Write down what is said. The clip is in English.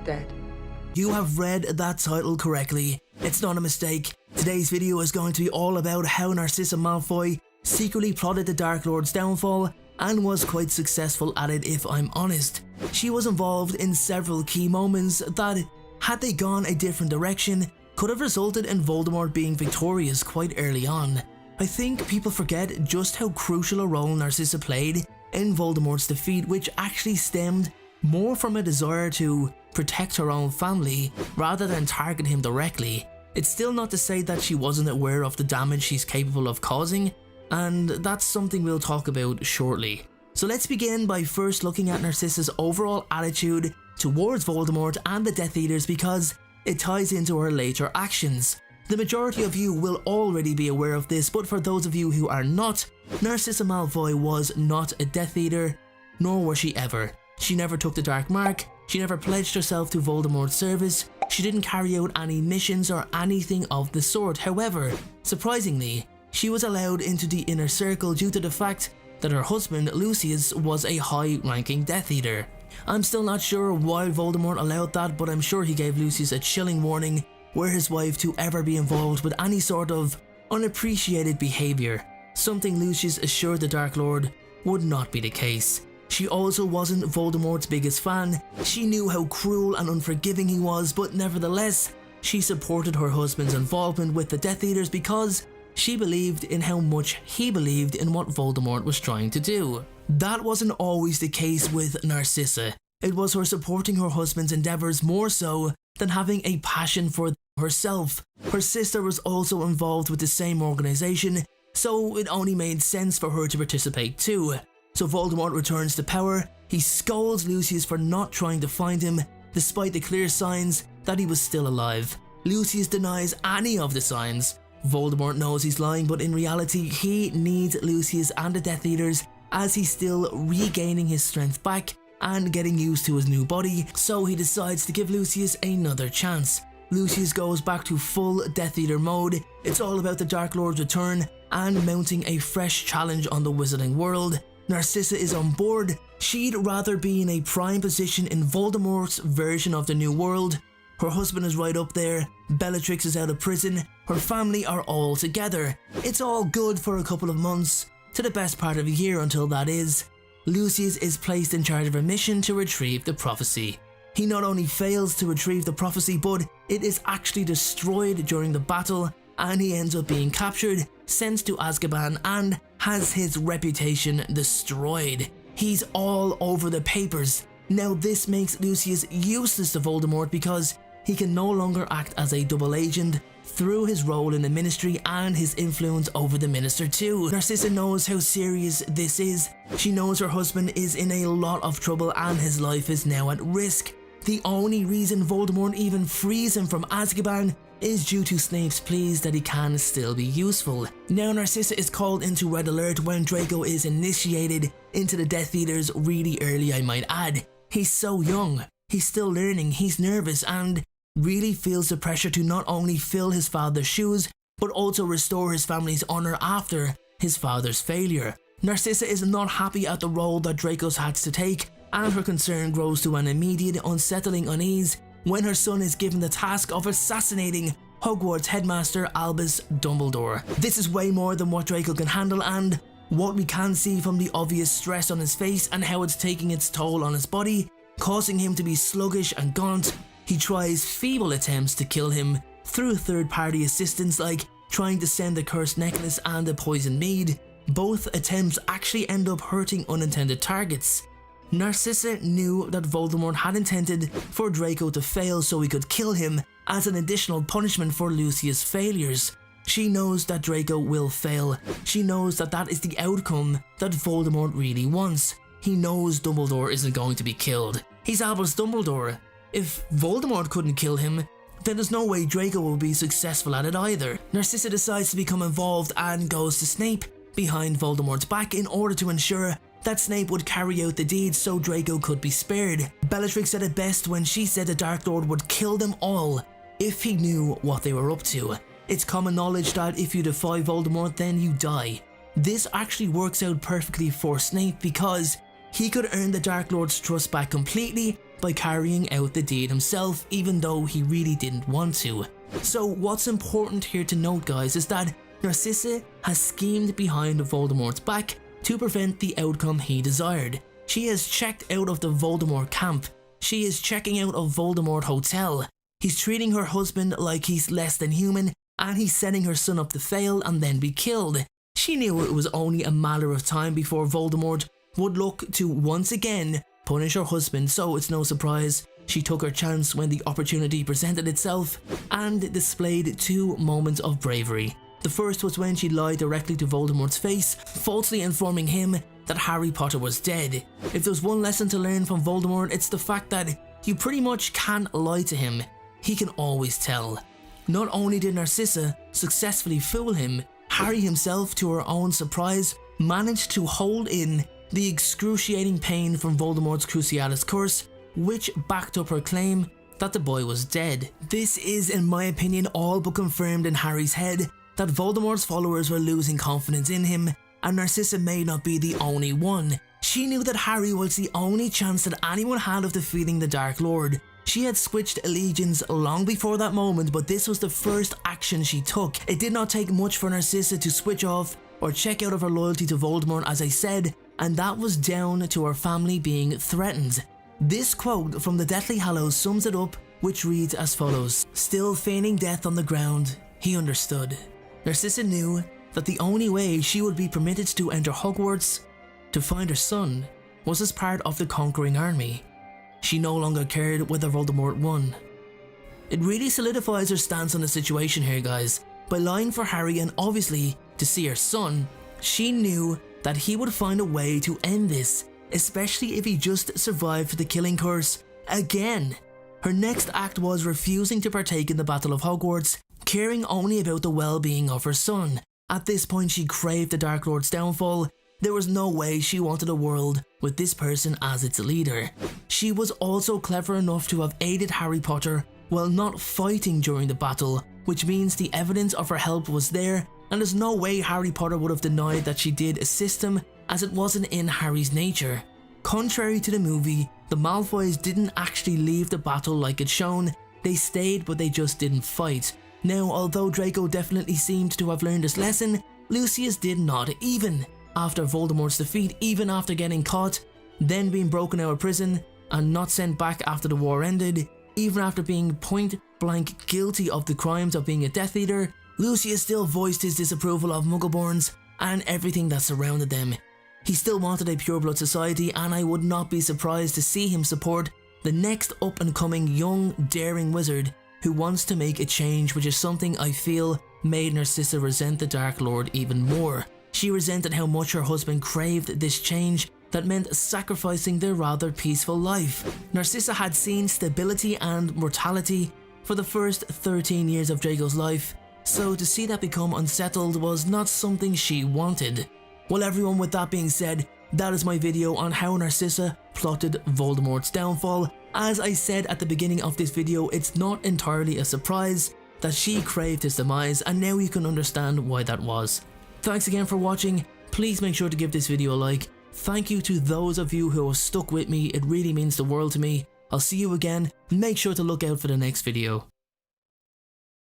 dead. You have read that title correctly. It's not a mistake. Today's video is going to be all about how Narcissa Malfoy secretly plotted the Dark Lord's downfall and was quite successful at it, if I'm honest. She was involved in several key moments that, had they gone a different direction, could have resulted in Voldemort being victorious quite early on. I think people forget just how crucial a role Narcissa played in Voldemort's defeat, which actually stemmed more from a desire to protect her own family rather than target him directly. It's still not to say that she wasn't aware of the damage she's capable of causing, and that's something we'll talk about shortly. So let's begin by first looking at Narcissa's overall attitude towards Voldemort and the Death Eaters, because it ties into her later actions. The majority of you will already be aware of this, but for those of you who are not, Narcissa Malfoy was not a Death Eater, nor was she ever. She never took the Dark Mark, she never pledged herself to Voldemort's service, she didn't carry out any missions or anything of the sort. However, surprisingly, she was allowed into the inner circle due to the fact that her husband, Lucius, was a high-ranking Death Eater. I'm still not sure why Voldemort allowed that, but I'm sure he gave Lucius a chilling warning were his wife to ever be involved with any sort of unappreciated behaviour, something Lucius assured the Dark Lord would not be the case. She also wasn't Voldemort's biggest fan. She knew how cruel and unforgiving he was, but nevertheless, she supported her husband's involvement with the Death Eaters because she believed in how much he believed in what Voldemort was trying to do. That wasn't always the case with Narcissa. It was her supporting her husband's endeavours more so than having a passion for herself. Her sister was also involved with the same organisation, so it only made sense for her to participate too. So Voldemort returns to power. He scolds Lucius for not trying to find him, despite the clear signs that he was still alive. Lucius denies any of the signs. Voldemort knows he's lying, but in reality he needs Lucius and the Death Eaters as he's still regaining his strength back and getting used to his new body, so he decides to give Lucius another chance. Lucius goes back to full Death Eater mode. It's all about the Dark Lord's return and mounting a fresh challenge on the wizarding world. Narcissa is on board. She'd rather be in a prime position in Voldemort's version of the new world. Her husband is right up there, Bellatrix is out of prison, her family are all together. It's all good for a couple of months, to the best part of a year until that is. Lucius is placed in charge of a mission to retrieve the prophecy. He not only fails to retrieve the prophecy, but it is actually destroyed during the battle, and he ends up being captured, sent to Azkaban, and has his reputation destroyed. He's all over the papers. Now this makes Lucius useless to Voldemort because he can no longer act as a double agent through his role in the Ministry and his influence over the Minister too. Narcissa knows how serious this is. She knows her husband is in a lot of trouble and his life is now at risk. The only reason Voldemort even frees him from Azkaban is due to Snape's pleas that he can still be useful. Now Narcissa is called into Red Alert when Draco is initiated into the Death Eaters really early, I might add. He's so young, he's still learning, he's nervous and really feels the pressure to not only fill his father's shoes, but also restore his family's honour after his father's failure. Narcissa is not happy at the role that Draco's had to take, and her concern grows to an immediate unsettling unease when her son is given the task of assassinating Hogwarts headmaster Albus Dumbledore. This is way more than what Draco can handle, and what we can see from the obvious stress on his face and how it's taking its toll on his body, causing him to be sluggish and gaunt. He tries feeble attempts to kill him through third-party assistance like trying to send the cursed necklace and the poisoned mead. Both attempts actually end up hurting unintended targets. Narcissa knew that Voldemort had intended for Draco to fail so he could kill him as an additional punishment for Lucius' failures. She knows that Draco will fail. She knows that that is the outcome that Voldemort really wants. He knows Dumbledore isn't going to be killed. He's Albus Dumbledore. If Voldemort couldn't kill him, then there's no way Draco will be successful at it either. Narcissa decides to become involved and goes to Snape behind Voldemort's back in order to ensure that Snape would carry out the deed so Draco could be spared. Bellatrix said it best when she said the Dark Lord would kill them all if he knew what they were up to. It's common knowledge that if you defy Voldemort, then you die. This actually works out perfectly for Snape because he could earn the Dark Lord's trust back completely by carrying out the deed himself, even though he really didn't want to. So what's important here to note, guys, is that Narcissa has schemed behind Voldemort's back to prevent the outcome he desired. She has checked out of the Voldemort camp. She is checking out of Voldemort Hotel. He's treating her husband like he's less than human, and he's setting her son up to fail and then be killed. She knew it was only a matter of time before Voldemort would look to once again punish her husband, so it's no surprise she took her chance when the opportunity presented itself and displayed two moments of bravery. The first was when she lied directly to Voldemort's face, falsely informing him that Harry Potter was dead. If there's one lesson to learn from Voldemort, it's the fact that you pretty much can't lie to him. He can always tell. Not only did Narcissa successfully fool him, Harry himself, to her own surprise, managed to hold in the excruciating pain from Voldemort's Cruciatus curse, which backed up her claim that the boy was dead. This is, in my opinion, all but confirmed in Harry's head that Voldemort's followers were losing confidence in him, and Narcissa may not be the only one. She knew that Harry was the only chance that anyone had of defeating the Dark Lord. She had switched allegiance long before that moment, but this was the first action she took. It did not take much for Narcissa to switch off or check out of her loyalty to Voldemort, as I said, and that was down to her family being threatened. This quote from the Deathly Hallows sums it up, which reads as follows: "Still feigning death on the ground, he understood." Narcissa knew that the only way she would be permitted to enter Hogwarts to find her son was as part of the conquering army. She no longer cared whether Voldemort won. It really solidifies her stance on the situation here, guys. By lying for Harry and obviously to see her son, she knew that he would find a way to end this, especially if he just survived the killing curse again. Her next act was refusing to partake in the Battle of Hogwarts, caring only about the well-being of her son. At this point, she craved the Dark Lord's downfall. There was no way she wanted a world with this person as its leader. She was also clever enough to have aided Harry Potter while not fighting during the battle, which means the evidence of her help was there, and there's no way Harry Potter would have denied that she did assist him, as it wasn't in Harry's nature. Contrary to the movie, the Malfoys didn't actually leave the battle like it's shown. They stayed, but they just didn't fight. Now, although Draco definitely seemed to have learned his lesson, Lucius did not. Even after Voldemort's defeat, even after getting caught, then being broken out of prison and not sent back after the war ended, even after being point blank guilty of the crimes of being a Death Eater, Lucius still voiced his disapproval of Muggleborns and everything that surrounded them. He still wanted a pureblood society, and I would not be surprised to see him support the next up and coming young daring wizard who wants to make a change, which is something I feel made Narcissa resent the Dark Lord even more. She resented how much her husband craved this change that meant sacrificing their rather peaceful life. Narcissa had seen stability and mortality for the first 13 years of Draco's life, so to see that become unsettled was not something she wanted. Well everyone, with that being said, that is my video on how Narcissa plotted Voldemort's downfall. As I said at the beginning of this video, it's not entirely a surprise that she craved his demise, and now you can understand why that was. Thanks again for watching. Please make sure to give this video a like. Thank you to those of you who have stuck with me, it really means the world to me. I'll see you again. Make sure to look out for the next video.